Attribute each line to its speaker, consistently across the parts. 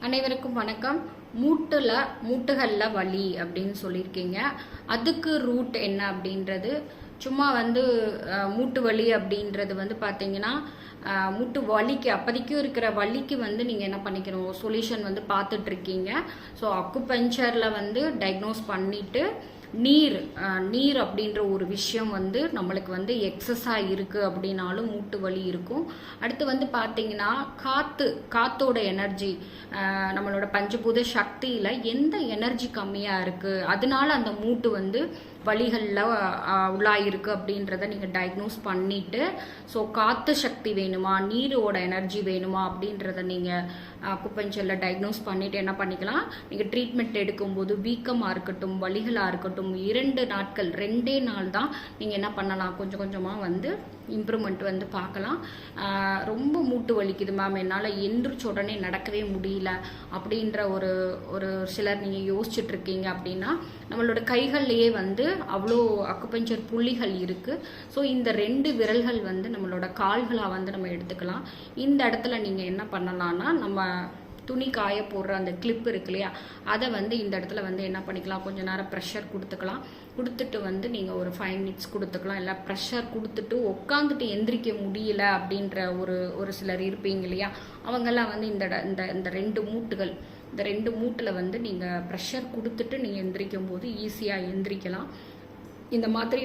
Speaker 1: அனைவருக்கும் வணக்கம். மூட்டுகளில் வலி அப்படின்னு சொல்லியிருக்கீங்க. அதுக்கு ரூட் என்ன அப்படின்றது சும்மா மூட்டு வலி அப்படின்றது பார்த்தீங்கன்னா மூட்டு வலிக்கு அப்போதைக்கும் இருக்கிற வலிக்கு நீங்கள் என்ன பண்ணிக்கணும், சொல்யூஷன் பார்த்துட்டு இருக்கீங்க. ஸோ அக்குபஞ்சரில் டயக்னோஸ் பண்ணிவிட்டு நீர் அப்படின்ற ஒரு விஷயம் நம்மளுக்கு எக்ஸஸாக இருக்குது அப்படின்னாலும் மூட்டு வலி இருக்கும். அடுத்து பார்த்தீங்கன்னா காத்தோட எனர்ஜி, நம்மளோட பஞ்சபூத சக்தியில் எந்த எனர்ஜி கம்மியாக இருக்குது, அதனால அந்த மூட்டு வலிகளில் உள்ளாயிருக்கு அப்படின்றத நீங்கள் டயக்னோஸ் பண்ணிவிட்டு, ஸோ காற்று சக்தி வேணுமா நீரோட எனர்ஜி வேணுமா அப்படின்றத நீங்கள் அக்குபஞ்சரில் டயக்னோஸ் பண்ணிவிட்டு என்ன பண்ணிக்கலாம், நீங்கள் ட்ரீட்மெண்ட் எடுக்கும்போது வீக்கமாக இருக்கட்டும் வலிகளாக இருக்கட்டும் 2 நாட்கள் 2 நாள் தான் நீங்கள் என்ன பண்ணலாம், கொஞ்சம் கொஞ்சமாக இம்ப்ரூவ்மெண்ட் பார்க்கலாம். ரொம்ப மூட்டு வலிக்குது மேம், என்னால் எந்திரிச்ச உடனே நடக்கவே முடியல அப்படின்ற ஒரு சிலர் நீங்கள் யோசிச்சுட்டு இருக்கீங்க அப்படின்னா, நம்மளோட கைகள்லேயே அவ்வளோ அக்குபஞ்சர் புள்ளிகள் இருக்குது. ஸோ இந்த 2 விரல்கள் நம்மளோட கால்களாக நம்ம எடுத்துக்கலாம். இந்த இடத்துல நீங்கள் என்ன பண்ணலான்னா, நம்ம துணி காய போடுற அந்த கிளிப் இருக்கு இல்லையா, அதை இந்த இடத்துல என்ன பண்ணிக்கலாம், கொஞ்ச நேரம் ப்ரெஷர் கொடுத்துட்டு நீங்கள் ஒரு 5 மினிட்ஸ் கொடுத்துக்கலாம். இல்லை ப்ரெஷர் கொடுத்துட்டு உட்காந்துட்டு எந்திரிக்க முடியல அப்படின்ற ஒரு சிலர் இருப்பீங்க இல்லையா, அவங்கெல்லாம் இந்த 2 மூட்டுகள், இந்த 2 மூட்டில் நீங்கள் ப்ரெஷர் கொடுத்துட்டு நீங்கள் எந்திரிக்கும் போது ஈஸியாக எந்திரிக்கலாம். இந்த மாதிரி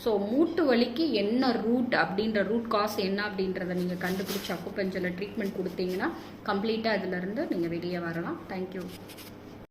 Speaker 1: ஸோ மூட்டு வலிக்கு என்ன ரூட் அப்படின்ற ரூட் காஸ் என்ன அப்படின்றத நீங்கள் கண்டுபிடிச்சி அக்குபஞ்சரில் ட்ரீட்மெண்ட் கொடுத்தீங்கன்னா கம்ப்ளீட்டாக இதிலேருந்து நீங்கள் வெளியே வரலாம். தேங்க்யூ.